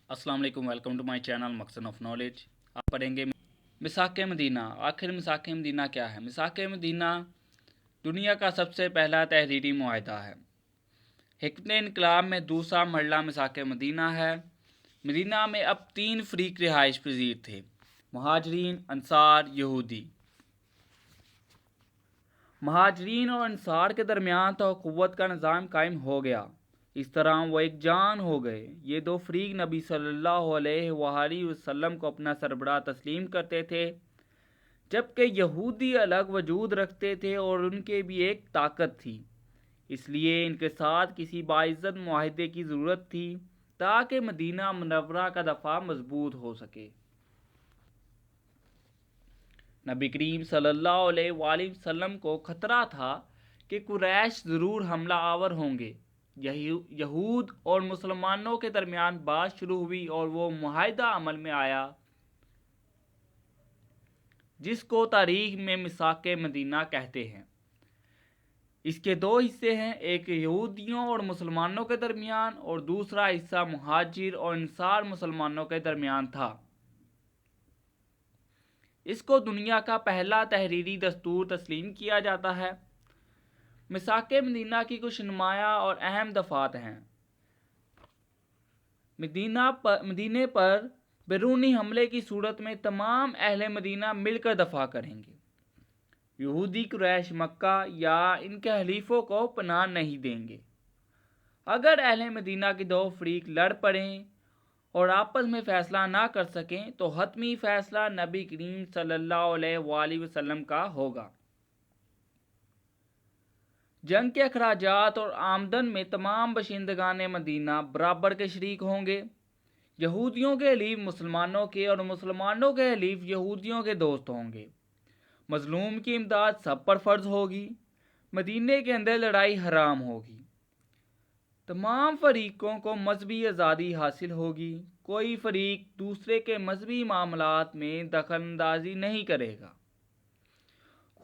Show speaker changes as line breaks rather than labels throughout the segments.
अस्सलाम वालेकुम, welcome to my channel मकसद ऑफ नॉलेज। आप पढ़ेंगे मिसाक मदीना। आखिर मिसाक मदीना क्या है? मिसाक मदीना दुनिया का सबसे पहला तहरीरी मुआहदा है। हिकमत इनकलाब में दूसरा मरला मिसाक मदीना है। मदीना में अब 3 फ़रीक रिहाइश पजीर थे: महाजरीन, अंसार, यहूदी। महाजरीन और अंसार के दरमियान तो क़ुव्वत का निज़ाम कायम हो गया। इस तरह वो एक जान हो गए। ये दो फ़रीक नबी सल्लल्लाहु अलैहि वसल्लम को अपना सरबराह तस्लीम करते थे, जबकि यहूदी अलग वजूद रखते थे और उनके भी एक ताकत थी। इसलिए इनके साथ किसी बाइज़्ज़त मुआहदे की ज़रूरत थी ताकि मदीना मुनव्वरा का दफ़ा मजबूत हो सके। नबी करीम सल्लल्लाहु अलैहि वसल्लम को ख़तरा था कि कुरैश ज़रूर हमला आवर होंगे। यहूद और मुसलमानों के दरमियान बात शुरू हुई और वो मुआहदा अमल में आया जिसको तारीख में मिसाक मदीना कहते हैं। इसके 2 हिस्से हैं, एक यहूदियों और मुसलमानों के दरमियान और दूसरा हिस्सा मुहाजिर और अंसार मुसलमानों के दरमियान था। इसको दुनिया का पहला तहरीरी दस्तूर तस्लीम किया जाता है। मिसाक मदीना की कुछ नुमाया और अहम दफ़ात हैं। मदीने पर बैरूनी हमले की सूरत में तमाम अहले मदीना मिलकर दफा करेंगे। यहूदी कुरैश मक्का या इनके हलीफों को पनाह नहीं देंगे। अगर अहले मदीना के 2 फ़रीक लड़ पड़ें और आपस में फ़ैसला ना कर सकें तो हतमी फ़ैसला नबी करीम सल्लल्लाहु अलैहि वसल्लम का होगा। जंग के अखराजात और आमदन में तमाम बशिंदगान मदीना बराबर के शरीक होंगे। यहूदियों के हलीफ मुसलमानों के और मुसलमानों के हलीफ यहूदियों के दोस्त होंगे। मजलूम की इमदाद सब पर फ़र्ज होगी। मदीने के अंदर लड़ाई हराम होगी। तमाम फरीकों को मजहबी आज़ादी हासिल होगी। कोई फरीक दूसरे के मजहबी मामलात में दखलंदाजी नहीं करेगा।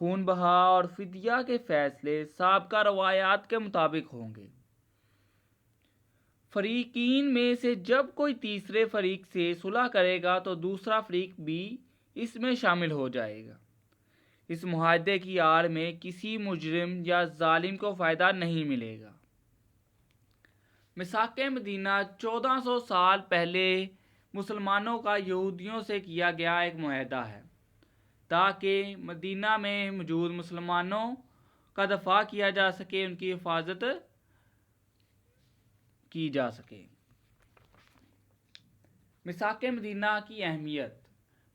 खून बहा और फिदिया के फैसले साबका रवायात के मुताबिक होंगे। फरीकीन में से जब कोई तीसरे फरीक से सुलह करेगा तो दूसरा फरीक भी इसमें शामिल हो जाएगा। इस मुआहदे की आड़ में किसी मुजरिम या जालिम को फ़ायदा नहीं मिलेगा। मिसाक मदीना 1400 साल पहले मुसलमानों का यहूदियों से किया गया एक मुआहदा है ताकि मदीना में मौजूद मुसलमानों का दफा किया जा सके, उनकी हिफाजत की जा सके। मिसाक मदीना की अहमियत।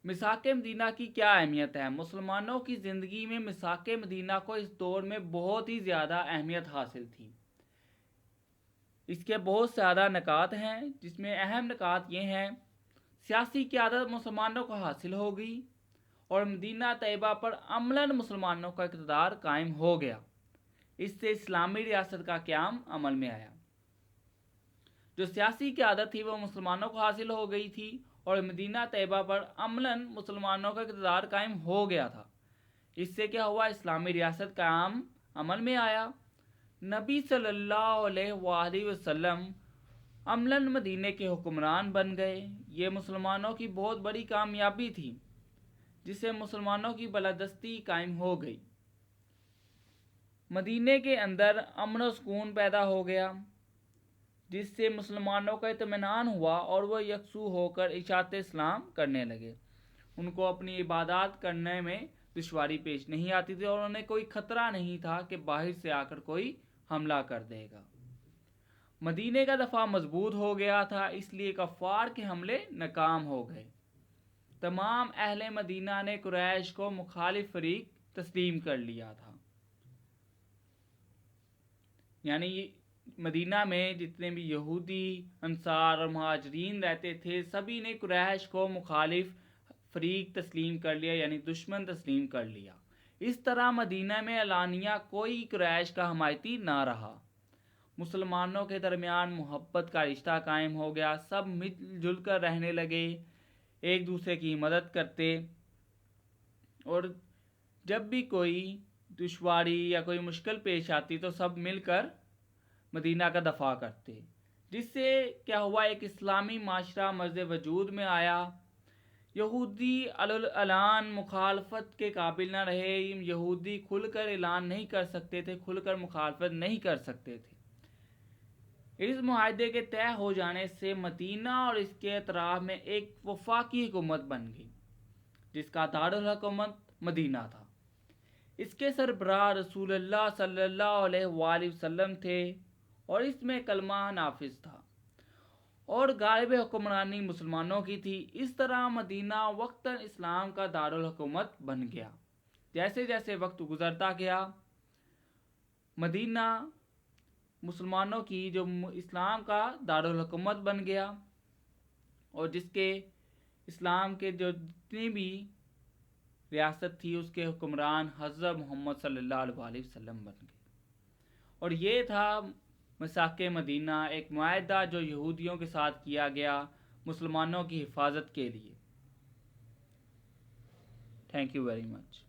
मिसाक मदीना की क्या अहमियत है? मुसलमानों की ज़िंदगी में मिसाक मदीना को इस दौर में बहुत ही ज़्यादा अहमियत हासिल थी। इसके बहुत ज़्यादा निकात हैं, जिसमें अहम निकात ये हैं: सियासी क़यादत मुसलमानों को हासिल हो गई और मदीना तैयबा पर अमलन मुसलमानों का इक़्तिदार कायम हो गया। इससे इस्लामी रियासत का क़याम अमल में आया। जो सियासी क़यादत थी वो मुसलमानों को हासिल हो गई थी और मदीना तैयबा पर अमलन मुसलमानों का इक़्तिदार कायम हो गया था। इससे क्या हुआ? इस्लामी रियासत क़याम अमल में आया। नबी सल्लल्लाहु अलैहि वसल्लम अमलन मदीने के हुक्मरान बन गए। ये मुसलमानों की बहुत बड़ी कामयाबी थी, जिससे मुसलमानों की बलादस्ती कायम हो गई। मदीने के अंदर अमन और सुकून पैदा हो गया, जिससे मुसलमानों का इत्मीनान हुआ और वह यकसू होकर इशाअत इस्लाम करने लगे। उनको अपनी इबादत करने में दुश्वारी पेश नहीं आती थी और उन्हें कोई ख़तरा नहीं था कि बाहर से आकर कोई हमला कर देगा। मदीने का दफ़ा मजबूत हो गया था, इसलिए कफ़ार के हमले नाकाम हो गए। तमाम अहले मदीना ने कुरैश को मुखालिफ फरीक तस्लीम कर लिया था। यानी मदीना में जितने भी यहूदी, अंसार और महाजरीन रहते थे, सभी ने कुरैश को मुखालिफ फरीक तस्लीम कर लिया, यानी दुश्मन तस्लीम कर लिया। इस तरह मदीना में अलानिया कोई कुरैश का हमायती ना रहा। मुसलमानों के दरमियान मोहब्बत का रिश्ता कायम हो गया। सब मिलजुल कर रहने लगे, एक दूसरे की मदद करते और जब भी कोई दुश्वारी या कोई मुश्किल पेश आती तो सब मिलकर मदीना का दफ़ा करते। जिससे क्या हुआ, एक इस्लामी माशरा मर्ज वजूद में आया। यहूदी अलान मुखालफत के काबिल न रहे। यहूदी खुलकर ऐलान नहीं कर सकते थे, खुलकर मुखालफत नहीं कर सकते थे। इस मुआहदे के तय हो जाने से मदीना और इसके अतराफ में एक वफाकी हुकूमत बन गई, जिसका दारुल हुकूमत मदीना था। इसके सरबराह रसूलुल्लाह सल्लल्लाहु अलैहि वसल्लम थे और इसमें कलमा नाफिज था और गालिब हुक्मरानी मुसलमानों की थी। इस तरह मदीना वक्तन इस्लाम का दारुल हुकूमत बन गया। जैसे जैसे वक्त गुजरता गया, मदीना मुसलमानों की जो इस्लाम का दारुल हुकूमत बन गया और जिसके इस्लाम के जो जितनी भी रियासत थी उसके हुक्मरान हज़रत मोहम्मद सल्लल्लाहु अलैहि वसल्लम बन गए। और ये था मिसाक मदीना, एक मुआहदा जो यहूदियों के साथ किया गया मुसलमानों की हिफाजत के लिए। Thank you very much.